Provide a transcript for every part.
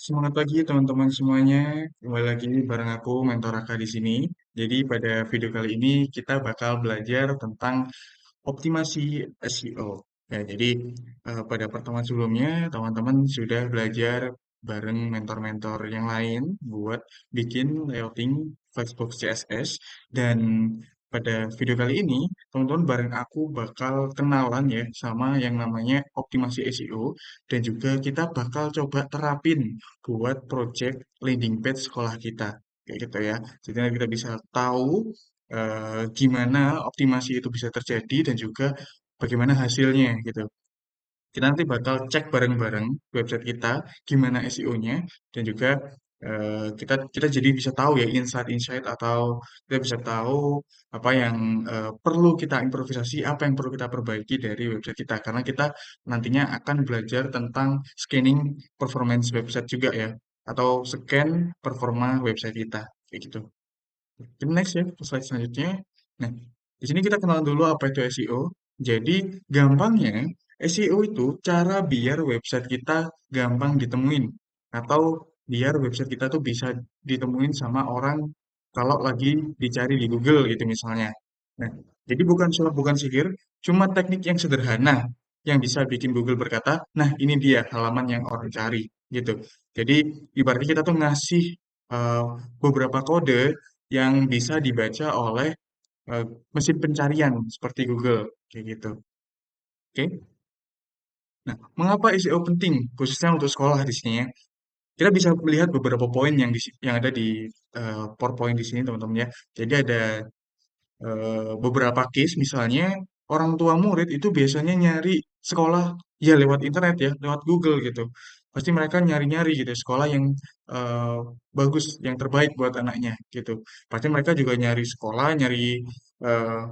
Semangat pagi teman-teman semuanya. Kembali lagi bareng aku Mentor Aka di sini. Jadi pada video kali ini kita bakal belajar tentang optimasi SEO. Ya, jadi pada pertemuan sebelumnya teman-teman sudah belajar bareng mentor-mentor yang lain buat bikin layouting Flexbox CSS dan pada video kali ini teman-teman bareng aku bakal kenalan ya sama yang namanya optimasi SEO dan juga kita bakal coba terapin buat project landing page sekolah kita kayak gitu ya. Jadi nanti kita bisa tahu gimana optimasi itu bisa terjadi dan juga bagaimana hasilnya gitu. Kita nanti bakal cek bareng-bareng website kita gimana SEO-nya dan juga kita kita jadi bisa tahu ya insight-insight atau kita bisa tahu apa yang perlu kita improvisasi, apa yang perlu kita perbaiki dari website kita karena kita nantinya akan belajar tentang scanning performance website juga ya atau scan performa website kita kayak gitu. Oke, next ya, ke slide selanjutnya. Nah, di sini kita kenal dulu apa itu SEO. Jadi, gampangnya, SEO itu cara biar website kita gampang ditemuin. Atau biar website kita tuh bisa ditemuin sama orang kalau lagi dicari di Google gitu misalnya. Nah, jadi bukan sulap bukan sihir, cuma teknik yang sederhana yang bisa bikin Google berkata, nah ini dia halaman yang orang cari gitu. Jadi, ibaratnya kita tuh ngasih eh, beberapa kode yang bisa dibaca oleh eh, mesin pencarian seperti Google kayak gitu. Oke. Nah, mengapa SEO penting khususnya untuk sekolah di sini ya? Kita bisa melihat beberapa poin yang ada di PowerPoint di sini teman-teman ya. Jadi ada beberapa case misalnya orang tua murid itu biasanya nyari sekolah ya lewat internet ya, lewat Google gitu. Pasti mereka nyari-nyari gitu sekolah yang eh, bagus, yang terbaik buat anaknya gitu. Pasti mereka juga nyari sekolah, nyari eh,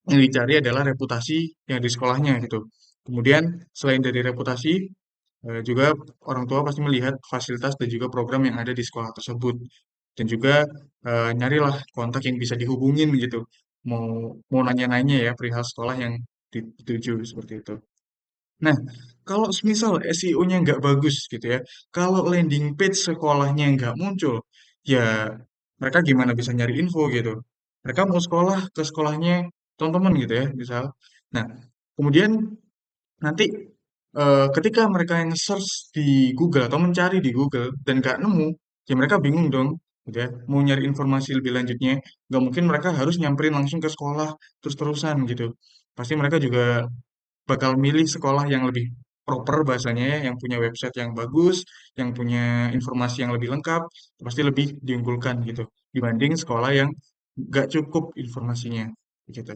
yang dicari adalah reputasi yang di sekolahnya gitu. Kemudian selain dari reputasi, juga orang tua pasti melihat fasilitas dan juga program yang ada di sekolah tersebut. Dan juga nyarilah kontak yang bisa dihubungin gitu. Mau mau nanya-nanya ya perihal sekolah yang dituju seperti itu. Nah, kalau semisal SEO-nya nggak bagus gitu ya, kalau landing page sekolahnya nggak muncul, ya mereka gimana bisa nyari info gitu. Mereka mau sekolah ke sekolahnya teman-teman gitu ya, misal. Nah, kemudian nanti ketika mereka yang search di Google atau mencari di Google dan nggak nemu, ya mereka bingung dong, gitu ya. Mau nyari informasi lebih lanjutnya, nggak mungkin mereka harus nyamperin langsung ke sekolah terus-terusan gitu. Pasti mereka juga bakal milih sekolah yang lebih proper bahasanya ya, yang punya website yang bagus, yang punya informasi yang lebih lengkap, pasti lebih diunggulkan gitu dibanding sekolah yang nggak cukup informasinya gitu.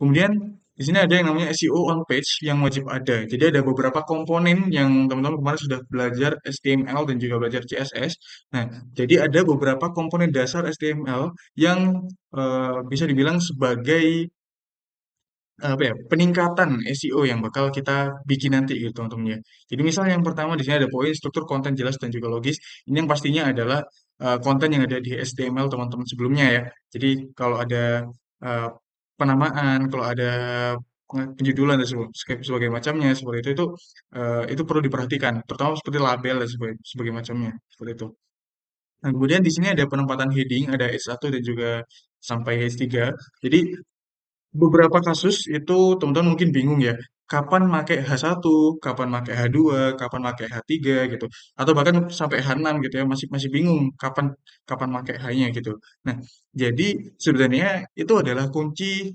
Kemudian di sini ada yang namanya SEO on page yang wajib ada. Jadi ada beberapa komponen yang teman-teman kemarin sudah belajar HTML dan juga belajar CSS. Nah, jadi ada beberapa komponen dasar HTML yang bisa dibilang sebagai apa ya, peningkatan SEO yang bakal kita bikin nanti gitu teman-teman ya. Jadi misalnya yang pertama di sini ada poin struktur konten jelas dan juga logis. Ini yang pastinya adalah konten yang ada di HTML teman-teman sebelumnya ya. Jadi kalau ada eh, penamaan, kalau ada penjudulan dan sebagai macamnya seperti itu perlu diperhatikan. Terutama seperti label dan sebagai macamnya seperti itu. Nah, kemudian di sini ada penempatan heading, ada H1 dan juga sampai H3. Jadi beberapa kasus itu teman-teman mungkin bingung ya, kapan pakai H1, kapan pakai H2, kapan pakai H3 gitu. Atau bahkan sampai H6 gitu ya, masih masih bingung kapan kapan pakai H-nya gitu. Nah, jadi sebenarnya itu adalah kunci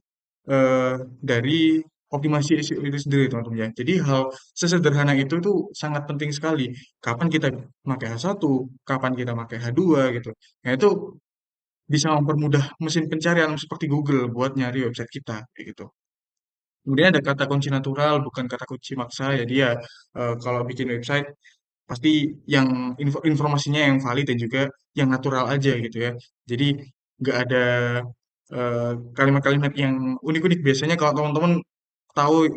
dari optimasi SEO itu sendiri teman-teman ya. Jadi hal sesederhana itu tuh sangat penting sekali. Kapan kita pakai H1, kapan kita pakai H2 gitu. Nah, itu bisa mempermudah mesin pencarian seperti Google buat nyari website kita kayak gitu. Kemudian ada kata kunci natural, bukan kata kunci maksa. Jadi ya kalau bikin website pasti yang informasinya yang valid dan juga yang natural aja gitu ya. Jadi nggak ada kalimat-kalimat yang unik-unik. Biasanya kalau teman-teman tahu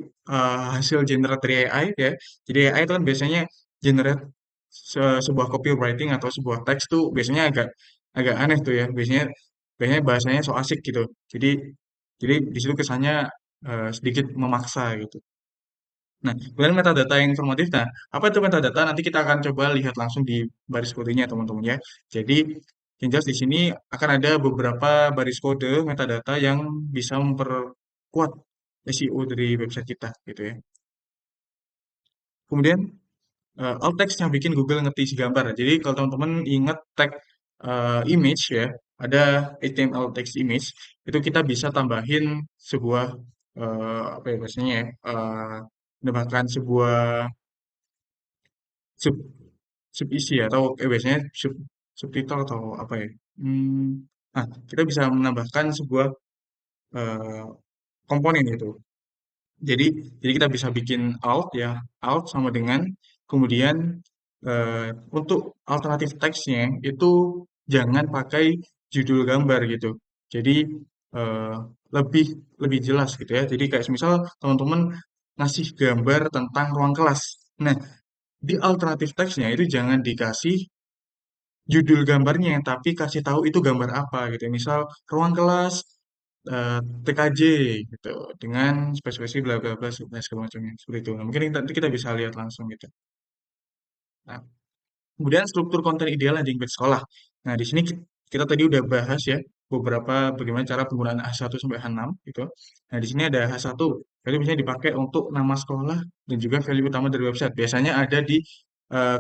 hasil generate dari AI ya. Jadi AI itu kan biasanya generate sebuah copywriting atau sebuah teks tuh biasanya agak agak aneh tuh ya. Biasanya biasanya bahasanya so asik gitu. Jadi jadi di situ kesannya sedikit memaksa gitu. Nah, kemudian metadata yang informatif. Nah, apa itu metadata? Nanti kita akan coba lihat langsung di baris kodenya, teman-teman ya. Jadi, yang jelas di sini akan ada beberapa baris kode metadata yang bisa memperkuat SEO dari website kita, gitu ya. Kemudian, alt text yang bikin Google ngerti isi gambar. Jadi, kalau teman-teman ingat tag image ya, ada HTML text image, itu kita bisa tambahin sebuah apa ya bahasanya ya, menambahkan sebuah sub sub isi ya, atau biasanya subtitle atau apa ya. Hmm, nah, kita bisa menambahkan sebuah eh, komponen itu. Jadi jadi kita bisa bikin alt ya, alt sama dengan kemudian untuk alternatif teksnya itu jangan pakai judul gambar gitu. Jadi eh, lebih lebih jelas gitu ya. Jadi kayak misal teman-teman ngasih gambar tentang ruang kelas. Nah, di alternatif teksnya itu jangan dikasih judul gambarnya, tapi kasih tahu itu gambar apa gitu. Misal ruang kelas TKJ gitu dengan spesifikasi bla bla bla dan segala macamnya seperti itu. Nah, mungkin nanti kita bisa lihat langsung gitu. Nah, kemudian struktur konten ideal landing page sekolah. Nah, di sini kita tadi udah bahas ya beberapa bagaimana cara penggunaan H1 sampai H6 gitu. Nah, di sini ada H1. Jadi biasanya dipakai untuk nama sekolah dan juga value utama dari website. Biasanya ada di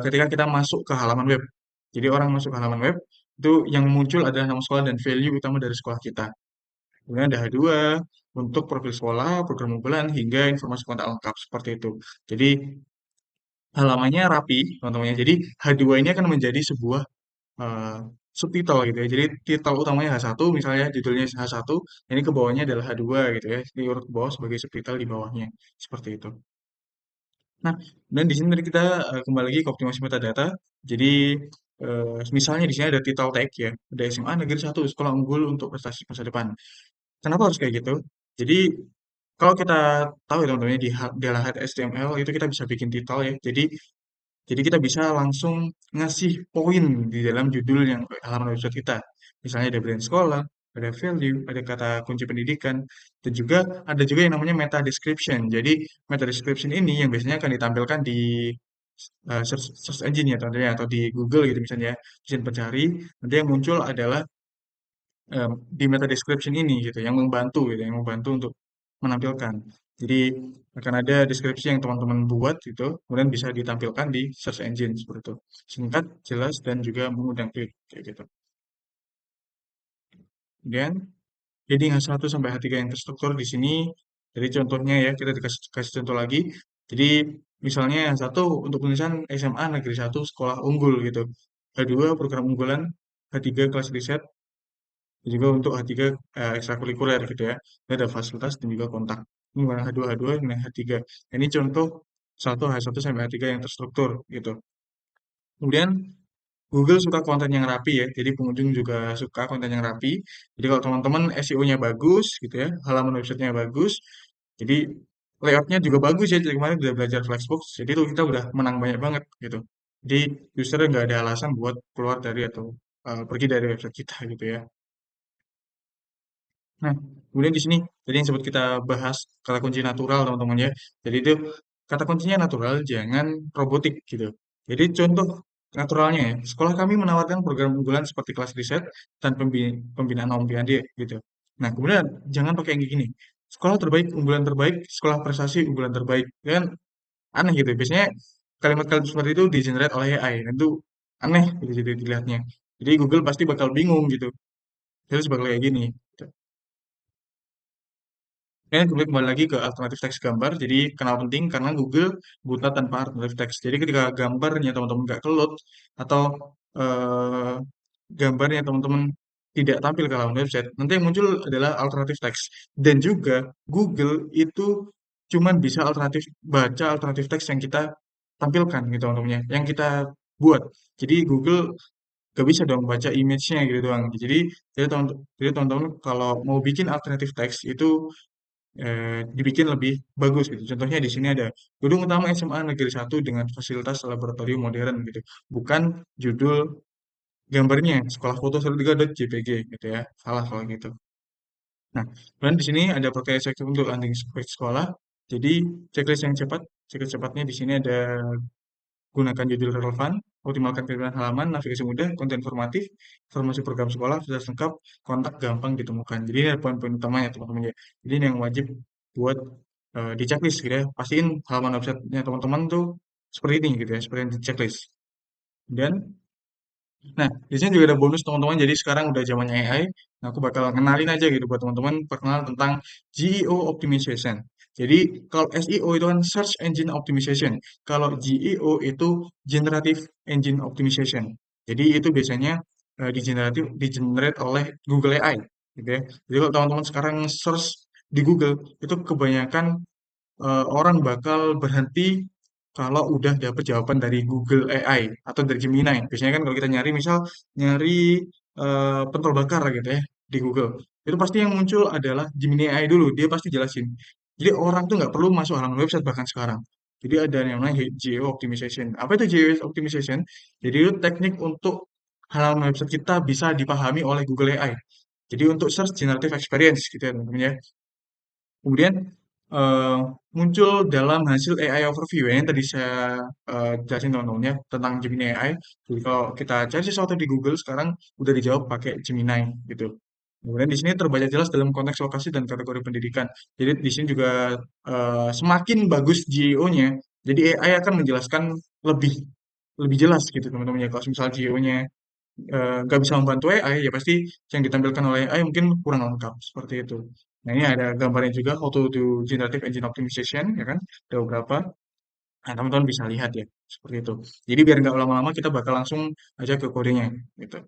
ketika kita masuk ke halaman web. Jadi orang masuk ke halaman web itu yang muncul adalah nama sekolah dan value utama dari sekolah kita. Kemudian ada H2 untuk profil sekolah, program unggulan hingga informasi kontak lengkap seperti itu. Jadi halamannya rapi, teman-teman ya. Jadi H2 ini akan menjadi sebuah eh, subtitle gitu ya. Jadi titel utamanya H1, misalnya judulnya H1, ini ke bawahnya adalah H2 gitu ya. Diurut ke bawah sebagai subtitle di bawahnya. Seperti itu. Nah, dan di sini tadi kita kembali lagi ke optimasi metadata. Jadi misalnya di sini ada title tag ya, ada SMA Negeri 1 Sekolah Unggul untuk Prestasi Masa Depan. Kenapa harus kayak gitu? Jadi kalau kita tahu ya teman-teman ya, di halaman HTML itu kita bisa bikin title ya. Jadi kita bisa langsung ngasih poin di dalam judul yang halaman website kita. Misalnya ada brand sekolah, ada value, ada kata kunci pendidikan, dan juga ada juga yang namanya meta description. Jadi meta description ini yang biasanya akan ditampilkan di search engine ya tentunya atau di Google gitu misalnya ya, mesin pencari. Nanti yang muncul adalah di meta description ini gitu yang membantu gitu, yang membantu untuk menampilkan. Jadi akan ada deskripsi yang teman-teman buat gitu, kemudian bisa ditampilkan di search engine seperti itu. Singkat, jelas, dan juga mengundang klik kayak gitu. Kemudian heading H1 sampai H3 yang terstruktur di sini. Jadi contohnya ya, kita kasih contoh lagi. Jadi misalnya yang satu untuk penulisan SMA Negeri 1 Sekolah Unggul gitu. H2 program unggulan, H3 kelas riset, dan juga untuk H3 ekstrakurikuler gitu ya. Ini ada fasilitas dan juga kontak. Ini bukan H2, H2, ini H3. Ini contoh H1 sampai H3 yang terstruktur gitu. Kemudian Google suka konten yang rapi ya, jadi pengunjung juga suka konten yang rapi. Jadi kalau teman-teman SEO-nya bagus gitu ya, halaman websitenya bagus, jadi layoutnya juga bagus ya. Jadi kemarin udah belajar Flexbox, jadi itu kita udah menang banyak banget gitu. Jadi user nggak ada alasan buat keluar dari atau pergi dari website kita gitu ya. Nah, kemudian di sini tadi yang sempat kita bahas kata kunci natural teman-teman ya. Jadi itu kata kuncinya natural, jangan robotik gitu. Jadi contoh naturalnya ya, sekolah kami menawarkan program unggulan seperti kelas riset dan pembinaan olimpiade gitu. Nah, kemudian jangan pakai yang kayak gini. Sekolah terbaik, unggulan terbaik, sekolah prestasi, unggulan terbaik. Kan aneh gitu. Biasanya kalimat-kalimat seperti itu di-generate oleh AI. Dan itu aneh gitu jadi dilihatnya. Jadi Google pasti bakal bingung gitu. Terus bakal kayak gini. Gitu. Kemudian kembali lagi ke alternatif teks gambar. Jadi kenapa penting? Karena Google buta tanpa alternatif teks. Jadi ketika gambarnya teman-teman nggak keload atau eh, gambarnya teman-teman tidak tampil ke halaman website, nanti yang muncul adalah alternatif teks. Dan juga Google itu cuman bisa baca alternatif teks yang kita tampilkan gitu teman-teman ya, yang kita buat. Jadi Google gak bisa dong baca image-nya gitu doang. Jadi teman-teman kalau mau bikin alternatif teks itu dibikin lebih bagus gitu. Contohnya di sini ada gedung utama SMA Negeri 1 dengan fasilitas laboratorium modern gitu. Bukan judul gambarnya sekolah foto 13.jpg gitu ya. Salah kalau gitu. Nah, kemudian di sini ada pakai checklist untuk landing page sekolah. Jadi checklist yang cepat, Cek cepatnya di sini ada gunakan judul relevan, optimalkan kalimat halaman, navigasi mudah, konten informatif, informasi program sekolah sudah lengkap, kontak gampang ditemukan. Jadi ini ada poin-poin utamanya teman-teman ya. Jadi ini yang wajib buat di checklist gitu ya. Pastiin halaman websitenya teman-teman tuh seperti ini gitu ya, seperti yang di checklist. Dan nah, di sini juga ada bonus teman-teman. Jadi sekarang udah zamannya AI. Nah, aku bakal kenalin aja gitu buat teman-teman perkenalan tentang GEO optimization. Jadi kalau SEO itu kan search engine optimization. Kalau GEO itu generative engine optimization. Jadi itu biasanya di-generate oleh Google AI gitu ya. Jadi kalau teman-teman sekarang search di Google itu kebanyakan orang bakal berhenti kalau udah dapet jawaban dari Google AI atau dari Gemini. Biasanya kan kalau kita nyari, misal nyari pentol bakar gitu ya di Google, itu pasti yang muncul adalah Gemini AI dulu. Dia pasti jelasin. Jadi orang tuh nggak perlu masuk halaman website bahkan sekarang. Jadi ada yang namanya GEO optimization. Apa itu GEO optimization? Jadi itu teknik untuk halaman website kita bisa dipahami oleh Google AI. Jadi untuk search generative experience gitu ya teman-teman ya. Kemudian eh, muncul dalam hasil AI overview ya, yang tadi saya jelasin teman-teman ya tentang Gemini AI. Jadi kalau kita cari sesuatu di Google sekarang udah dijawab pakai Gemini gitu. Kemudian di sini terbaca jelas dalam konteks lokasi dan kategori pendidikan. Jadi di sini juga semakin bagus GEO-nya, jadi AI akan menjelaskan lebih lebih jelas gitu teman-teman ya. Kalau misal GEO-nya nggak bisa membantu AI, ya pasti yang ditampilkan oleh AI mungkin kurang lengkap seperti itu. Nah ini ada gambarnya juga how to do generative engine optimization ya kan, ada beberapa. Nah teman-teman bisa lihat ya seperti itu. Jadi biar nggak lama-lama kita bakal langsung aja ke kodenya gitu.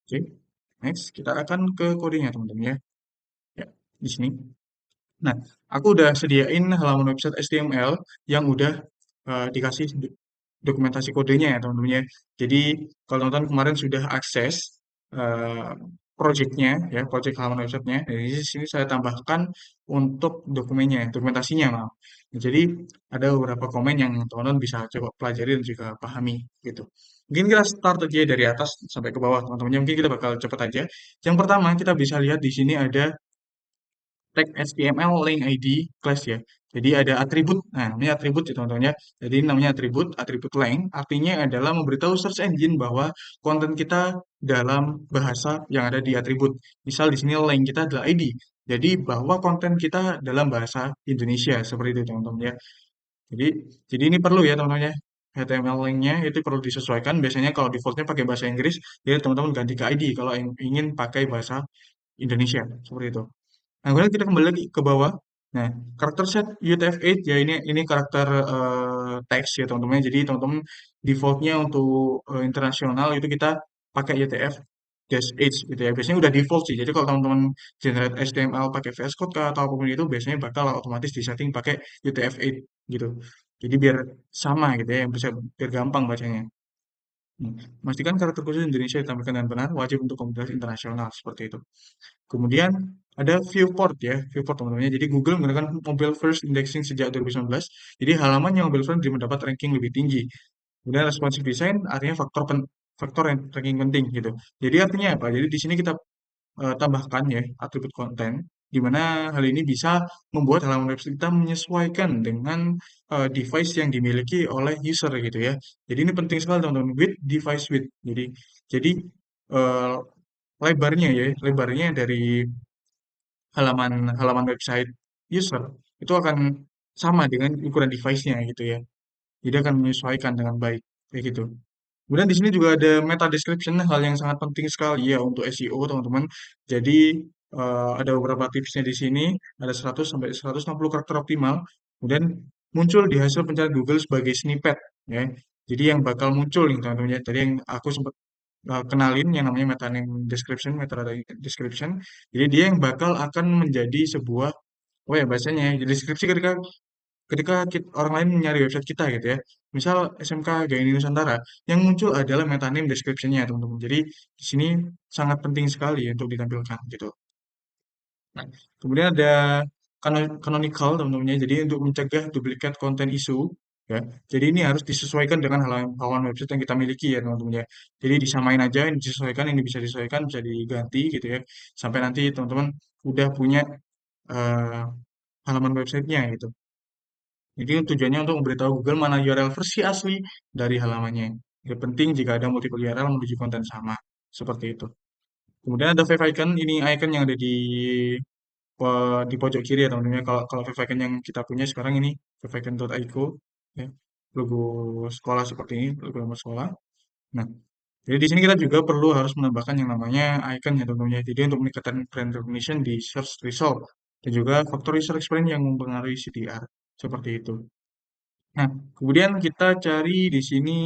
Oke, next kita akan ke kodenya teman-teman ya. Ya, di sini. Nah, aku udah sediain halaman website HTML yang udah dikasih dokumentasi kodenya ya teman-teman ya. Jadi kalau teman-teman kemarin sudah akses eh, project-nya ya, project halaman websitenya, dari sini saya tambahkan untuk dokumennya, dokumentasinya maaf. Nah, jadi ada beberapa komen yang teman-teman bisa coba pelajari dan juga pahami gitu. Mungkin kita start aja dari atas sampai ke bawah teman-teman. Mungkin kita bakal cepat aja. Yang pertama kita bisa lihat di sini ada tag HTML link ID class ya. Jadi ada atribut. Nah, ini atribut ya teman-teman ya. Jadi ini namanya atribut, atribut length artinya adalah memberitahu search engine bahwa konten kita dalam bahasa yang ada di atribut. Misal di sini link kita adalah ID. Jadi bahwa konten kita dalam bahasa Indonesia seperti itu teman-teman ya. Jadi jadi ini perlu ya teman-teman ya. HTML link-nya itu perlu disesuaikan. Biasanya kalau defaultnya pakai bahasa Inggris, jadi teman-teman ganti ke ID kalau ingin pakai bahasa Indonesia seperti itu. Nah, kemudian kita kembali lagi ke bawah. Nah, karakter set UTF-8 ya ini karakter teks ya teman-teman. Jadi teman-teman defaultnya untuk internasional itu kita pakai UTF-8 gitu ya. Biasanya udah default sih. Jadi kalau teman-teman generate HTML pakai VS Code kah atau apapun itu biasanya bakal otomatis disetting pakai UTF-8 gitu. Jadi biar sama gitu ya, yang bisa biar gampang bacanya. Memastikan karakter khusus Indonesia ditampilkan dengan benar, wajib untuk komunitas internasional seperti itu. Kemudian ada viewport ya, viewport teman-teman. Jadi Google menggunakan mobile first indexing sejak 2019. Jadi halaman yang mobile first mendapat ranking lebih tinggi. Kemudian responsive design artinya faktor yang ranking penting gitu. Jadi artinya apa? Jadi di sini kita tambahkan ya atribut konten di mana hal ini bisa membuat halaman website kita menyesuaikan dengan device yang dimiliki oleh user gitu ya. Jadi ini penting sekali teman-teman with device with. Jadi eh, lebarnya ya, lebarnya dari halaman halaman website user itu akan sama dengan ukuran device-nya gitu ya. Jadi akan menyesuaikan dengan baik kayak gitu. Kemudian di sini juga ada meta description, hal yang sangat penting sekali ya untuk SEO teman-teman. Jadi ada beberapa tipsnya di sini, ada 100 sampai 160 karakter optimal. Kemudian muncul di hasil pencarian Google sebagai snippet ya. Jadi yang bakal muncul nih teman-teman ya. Tadi yang aku sempat kenalin yang namanya meta name description, meta description. Jadi dia yang bakal akan menjadi sebuah, oh ya bahasanya, ya, deskripsi ketika ketika orang lain nyari website kita gitu ya. Misal SMK Gaini Nusantara, yang muncul adalah meta name description-nya teman-teman. Jadi di sini sangat penting sekali untuk ditampilkan gitu. Nah, kemudian ada canonical teman-teman ya. Jadi untuk mencegah duplikat konten isu ya. Jadi ini harus disesuaikan dengan halaman website yang kita miliki ya teman-teman ya. Jadi disamain aja, ini disesuaikan, ini bisa disesuaikan, bisa diganti gitu ya. Sampai nanti teman-teman udah punya eh, halaman websitenya gitu. Jadi tujuannya untuk memberitahu Google mana URL versi asli dari halamannya. Jadi penting jika ada multiple URL menuju konten sama. Seperti itu. Kemudian ada Five Icon, ini icon yang ada di pojok kiri ya teman-teman. Kalau kalau Five Icon yang kita punya sekarang ini fiveicon.io ya. Logo sekolah seperti ini, logo nama sekolah. Nah, jadi di sini kita juga perlu harus menambahkan yang namanya icon ya teman-teman ya. Jadi untuk meningkatkan brand recognition di search result dan juga faktor user experience yang mempengaruhi CTR seperti itu. Nah, kemudian kita cari di sini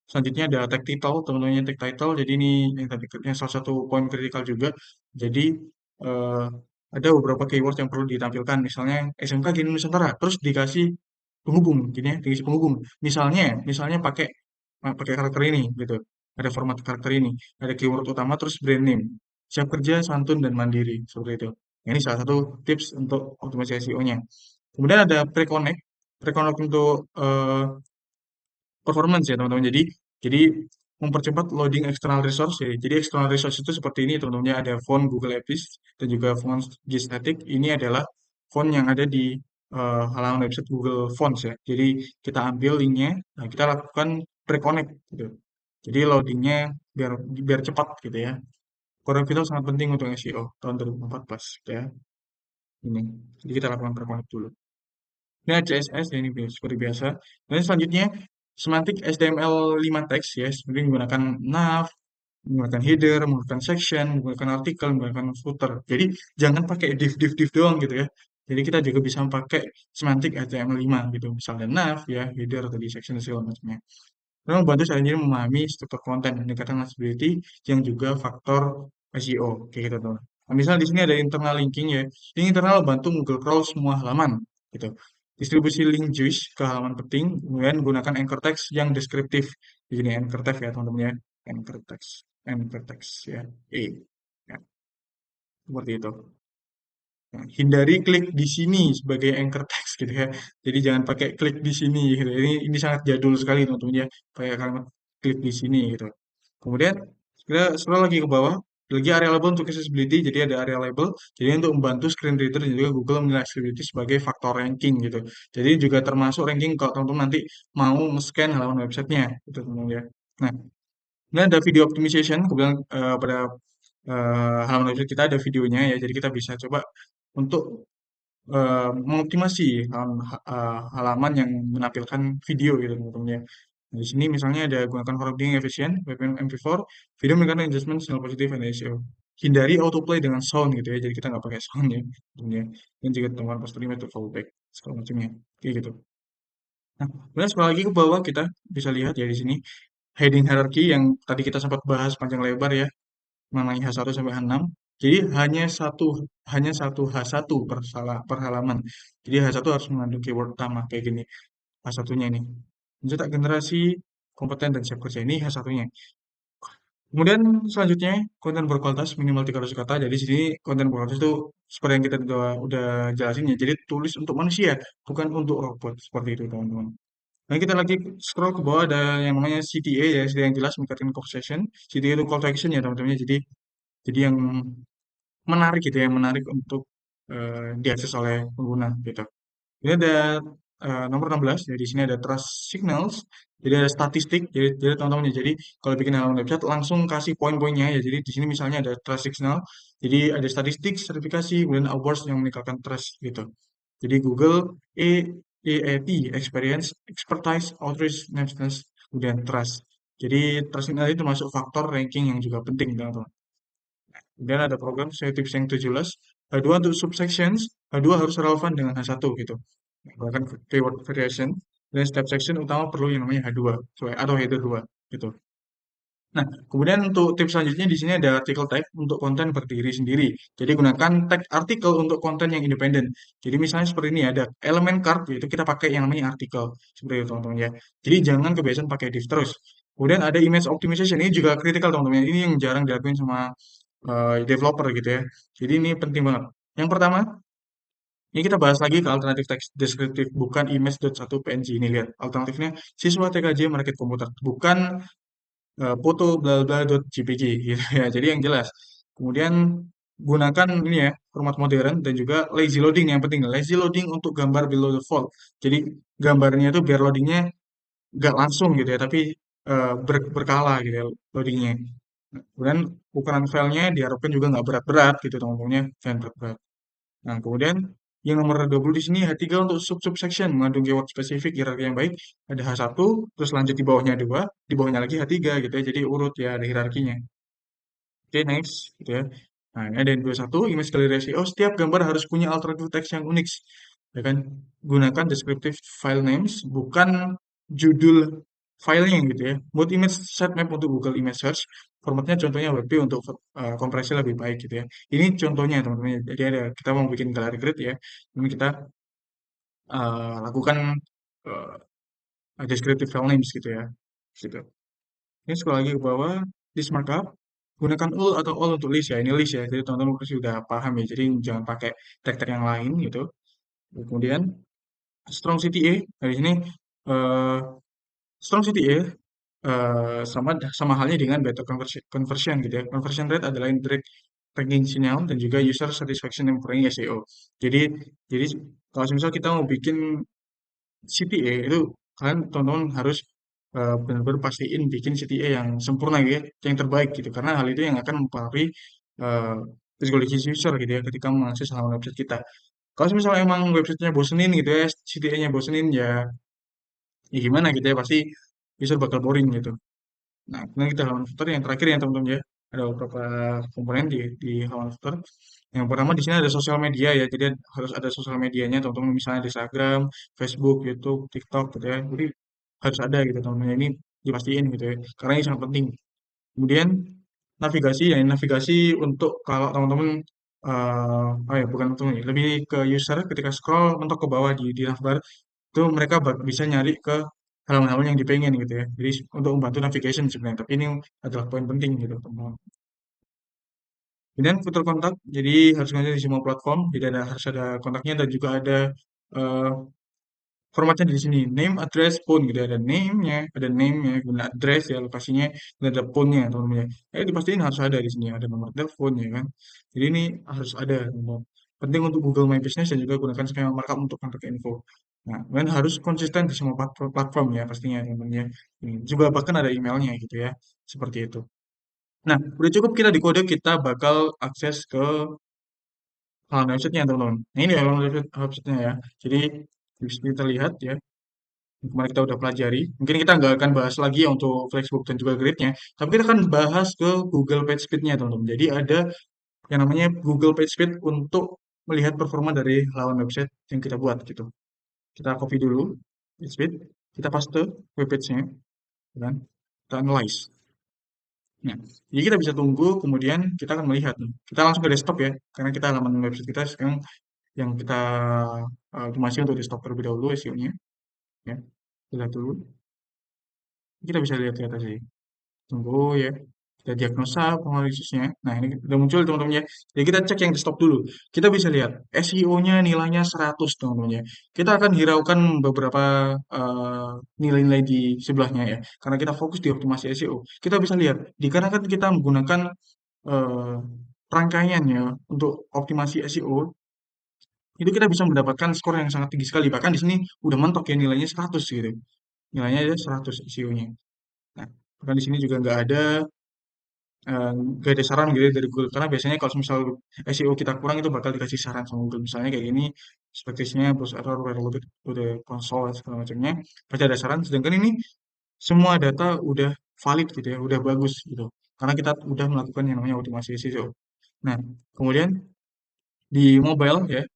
selanjutnya ada tag title, teman-teman tag title. Jadi ini yang tadi yang salah satu poin kritikal juga. Jadi eh, ada beberapa keyword yang perlu ditampilkan. Misalnya SMK Gini Nusantara, terus dikasih penghubung, gini ya, dikasih penghubung. Misalnya pakai pakai karakter ini, gitu. Ada format karakter ini, ada keyword utama, terus brand name, siap kerja, santun dan mandiri, seperti itu. Ini salah satu tips untuk optimasi SEO-nya. Kemudian ada pre-connect. Pre-connect untuk performance ya teman-teman. Jadi mempercepat loading external resource ya. Jadi external resource itu seperti ini teman-teman. Ada font Google Apps dan juga font G-Static. Ini adalah font yang ada di halaman website Google Fonts ya. Jadi kita ambil linknya, nah kita lakukan pre-connect gitu. Jadi loadingnya biar biar cepat gitu ya. Core Web Vitals sangat penting untuk SEO tahun 2014 gitu ya. Ini. Jadi kita lakukan pre-connect dulu. Ini CSS ya, ini seperti biasa. Dan selanjutnya semantik HTML5 teks ya, sebenarnya menggunakan nav, menggunakan header, menggunakan section, menggunakan artikel, menggunakan footer. Jadi jangan pakai div doang gitu ya. Jadi kita juga bisa pakai semantik HTML5 gitu, misalnya nav ya, header tadi section dan segala macamnya. Memang membantu saya sendiri memahami struktur konten, pendekatan accessibility, yang juga faktor SEO, kayak gitu tuh. Nah, misalnya di sini ada internal linking ya. Link internal bantu Google crawl semua halaman, gitu. Distribusi link juice ke halaman penting, kemudian gunakan anchor text yang deskriptif. Di sini anchor text ya teman-teman ya. Anchor text ya. Ya, seperti itu. Nah, hindari klik di sini sebagai anchor text gitu ya. Jadi jangan pakai klik di sini gitu. Ini sangat jadul sekali teman-teman ya. Pakai kalimat klik di sini gitu. Kemudian kita scroll lagi ke bawah. Lagi area label untuk accessibility. Jadi ada area label. Jadi untuk membantu screen reader dan juga Google menilai accessibility sebagai faktor ranking gitu. Jadi juga termasuk ranking kalau teman-teman nanti mau nge-scan halaman websitenya gitu teman-teman ya. Nah, ini ada video optimization. Kemudian pada halaman website kita ada videonya ya. Jadi kita bisa coba untuk mengoptimasi halaman yang menampilkan video gitu teman-teman ya. Nah, di sini misalnya ada gunakan formatting efisien, WebM MP4, video menggunakan adjustment sinyal positif dan SEO. Hindari autoplay dengan sound gitu ya, jadi kita nggak pakai sound ya, tentunya. Dan juga temukan post limit to fallback, segala macamnya, kayak gitu. Nah, kemudian scroll lagi ke bawah kita bisa lihat ya di sini heading hierarchy yang tadi kita sempat bahas panjang lebar ya, mengenai H1 sampai H6. Jadi hanya satu H1 per halaman. Jadi H1 harus mengandung keyword utama kayak gini. H1-nya ini. Mencetak generasi kompeten dan siap kerja ini H1-nya. Kemudian selanjutnya konten berkualitas minimal 300 kata. Jadi di sini konten berkualitas itu seperti yang kita udah jelasin ya. Jadi tulis untuk manusia, bukan untuk robot seperti itu teman-teman. Nah, kita lagi scroll ke bawah ada yang namanya CTA ya, sudah yang jelas meningkatkan conversation. CTA itu call to action ya teman-teman. Jadi yang menarik gitu ya, menarik untuk diakses oleh pengguna gitu. Ini ada nomor 16 ya, di sini ada trust signals, jadi ada statistik, jadi teman-teman ya, jadi kalau bikin halaman website langsung kasih poin-poinnya ya, jadi di sini misalnya ada trust signal, jadi ada statistik, sertifikasi, kemudian awards yang meningkatkan trust gitu. Jadi Google EAT, experience, expertise, outreach, niceness, kemudian trust. Jadi trust signal itu masuk faktor ranking yang juga penting teman-teman. Kemudian ada program sesuai tips yang 17. H2 untuk subsections, H2 harus relevan dengan H1 gitu. Bahkan keyword variation. Dan step section utama perlu yang namanya H2 atau header 2 gitu. Nah, kemudian untuk tips selanjutnya di sini ada artikel tag untuk konten berdiri sendiri. Jadi gunakan tag artikel untuk konten yang independen. Jadi misalnya seperti ini ada elemen card yaitu kita pakai yang namanya artikel seperti itu teman-teman ya. Jadi jangan kebiasaan pakai div terus. Kemudian ada image optimization ini juga kritikal teman-teman. Ini yang jarang dilakuin sama developer gitu ya. Jadi ini penting banget. Yang pertama, ini kita bahas lagi ke alternatif teks deskriptif, bukan image.1 PNG. Ini lihat, alternatifnya siswa TKJ merakit komputer, bukan foto bla bla .jpg gitu ya. Jadi yang jelas. Kemudian gunakan ini ya, format modern dan juga lazy loading yang penting. Lazy loading untuk gambar below the fold. Jadi gambarnya itu biar loadingnya nggak langsung gitu ya, tapi berkala gitu ya loadingnya. Kemudian ukuran filenya diharapkan juga nggak berat-berat gitu teman-temannya, jangan berat-berat. Nah, kemudian yang nomor 20 di sini H3 untuk sub-subsection mengandung keyword spesifik hierarki yang baik. Ada H1, terus lanjut di bawahnya 2, di bawahnya lagi H3 gitu ya. Jadi urut ya, ada hierarkinya. Oke, next gitu ya. Nah, ini ada yang 21, image gallery ratio. Setiap gambar harus punya alternative text yang unik. Ya kan? Gunakan descriptive file names, bukan judul filenya gitu ya. Buat image sitemap untuk Google Image Search, formatnya contohnya WebP untuk kompresi lebih baik gitu ya. Ini contohnya teman-teman. Jadi ada kita mau bikin gallery grid ya. Ini kita lakukan descriptive file names gitu ya. Gitu. Ini scroll lagi ke bawah, list markup, gunakan all untuk list ya, ini list ya, jadi teman-teman pasti sudah paham ya, jadi jangan pakai tag-tag yang lain gitu. Kemudian strong CTA, dari sini eh, strong CTA sama sama halnya dengan better conversion gitu ya. Conversion rate adalah indirect ranking signal dan juga user satisfaction improving SEO. Jadi jadi kalau misal kita mau bikin CTA itu kalian teman-teman harus benar-benar pastiin bikin CTA yang sempurna gitu ya, yang terbaik gitu. Karena hal itu yang akan mempengaruhi uh, psikologis user gitu ya ketika mengakses halaman website kita. Kalau misalnya emang websitenya bosenin gitu ya, CTA-nya bosenin ya, ya gimana gitu ya, pasti user bakal boring gitu. Nah, kemudian kita halaman footer yang terakhir ya teman-teman ya. Ada beberapa komponen di halaman footer. Yang pertama di sini ada sosial media ya. Jadi harus ada sosial medianya teman-teman misalnya di Instagram, Facebook, YouTube, TikTok gitu ya. Jadi harus ada gitu teman-teman. Ini dipastikan gitu ya. Karena ini sangat penting. Kemudian navigasi ya, navigasi untuk kalau teman-teman oh ya bukan untuk ini, lebih ke user ketika scroll mentok ke bawah di navbar itu mereka bisa nyari ke halaman-halaman yang dipengen gitu ya. Jadi untuk membantu navigation sebenarnya. Tapi ini adalah poin penting gitu teman-teman. Kemudian fitur kontak, jadi harus ada di semua platform. Jadi harus ada kontaknya dan juga ada eh, formatnya di sini. Name, address, phone gitu. Ada name-nya, kemudian address ya lokasinya, dan ada phone-nya teman-teman ya. Dipastiin harus ada di sini. Ada nomor telepon ya kan. Jadi ini harus ada teman-teman. Penting untuk Google My Business dan juga gunakan skema markup untuk kontak info. Nah, kemudian harus konsisten di semua platform ya pastinya teman-teman ya. Ini juga bahkan ada emailnya gitu ya. Seperti itu. Nah, udah cukup kita di kode kita bakal akses ke halaman websitenya teman-teman. Nah, ini halaman websitenya ya. Jadi bisa kita lihat ya. Kemarin kita udah pelajari. Mungkin kita nggak akan bahas lagi ya untuk Flexbook dan juga grid-nya. Tapi kita akan bahas ke Google PageSpeed-nya teman-teman. Jadi ada yang namanya Google PageSpeed untuk melihat performa dari halaman website yang kita buat gitu. Kita copy dulu PageSpeed, kita paste web page-nya, kan? Kita analyze. Nah, jadi kita bisa tunggu, kemudian kita akan melihat nih. Kita langsung ke desktop ya, karena kita halaman website kita sekarang yang kita automasi untuk desktop terlebih dahulu SEO-nya. Ya, kita lihat dulu. Kita bisa lihat di atas sih. Tunggu ya. Kita diagnosa analisisnya. Nah, ini udah muncul teman-teman ya. Jadi kita cek yang desktop dulu. Kita bisa lihat SEO-nya nilainya 100 teman-teman ya. Kita akan hiraukan beberapa nilai-nilai di sebelahnya ya. Karena kita fokus di optimasi SEO. Kita bisa lihat, dikarenakan kita menggunakan eh, rangkaian ya untuk optimasi SEO, itu kita bisa mendapatkan skor yang sangat tinggi sekali. Bahkan di sini udah mentok ya nilainya 100 gitu. Nilainya aja 100 SEO-nya. Nah, bahkan di sini juga nggak ada saran gitu ya dari Google karena biasanya kalau misal SEO kita kurang itu bakal dikasih saran sama Google misalnya kayak gini expectation-nya terus error were loaded to the console dan segala macamnya pasti ada saran sedangkan ini semua data udah valid gitu ya udah bagus gitu karena kita udah melakukan yang namanya otomasi SEO. Nah, kemudian di mobile ya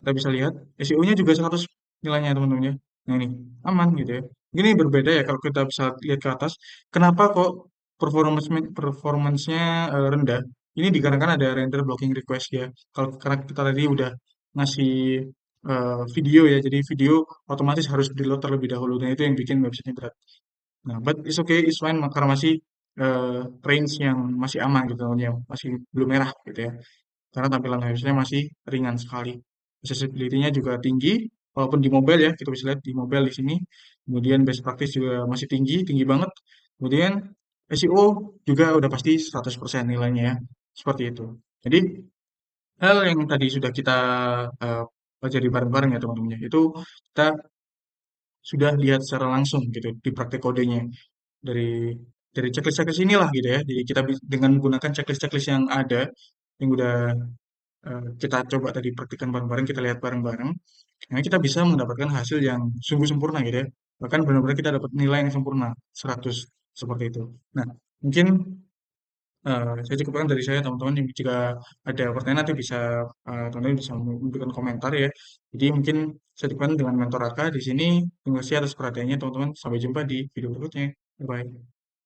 kita bisa lihat SEO-nya juga 100 nilainya teman-teman ya. Nah ini aman gitu ya. Ini berbeda ya kalau kita bisa lihat ke atas. Kenapa kok performance-nya rendah? Ini dikarenakan ada render blocking request ya. Kalau karena kita tadi udah ngasih video ya, jadi video otomatis harus di load terlebih dahulu. Nah itu yang bikin websitenya berat. Nah, but it's okay, it's fine karena masih range yang masih aman gitu, ya, masih belum merah gitu ya karena tampilan iOS-nya masih ringan sekali. Accessibility-nya juga tinggi, walaupun di mobile ya, kita bisa lihat di mobile di sini. Kemudian best practice juga masih tinggi, tinggi banget. Kemudian SEO juga udah pasti 100% nilainya ya, seperti itu. Jadi hal yang tadi sudah kita eh, pelajari bareng-bareng ya teman-teman ya, itu kita sudah lihat secara langsung gitu di praktek kodenya dari checklist-checklist inilah gitu ya. Jadi kita dengan menggunakan checklist-checklist yang ada yang udah kita coba tadi praktikkan bareng-bareng, kita lihat bareng-bareng, nah kita bisa mendapatkan hasil yang sungguh sempurna gitu ya. Bahkan benar-benar kita dapat nilai yang sempurna 100 seperti itu. Nah, mungkin saya cukupkan dari saya teman-teman. Jika ada pertanyaan nanti bisa teman-teman bisa memberikan komentar ya. Jadi mungkin saya cukupkan dengan mentor Aka di sini. Terima kasih atas perhatiannya teman-teman. Sampai jumpa di video berikutnya. Bye bye.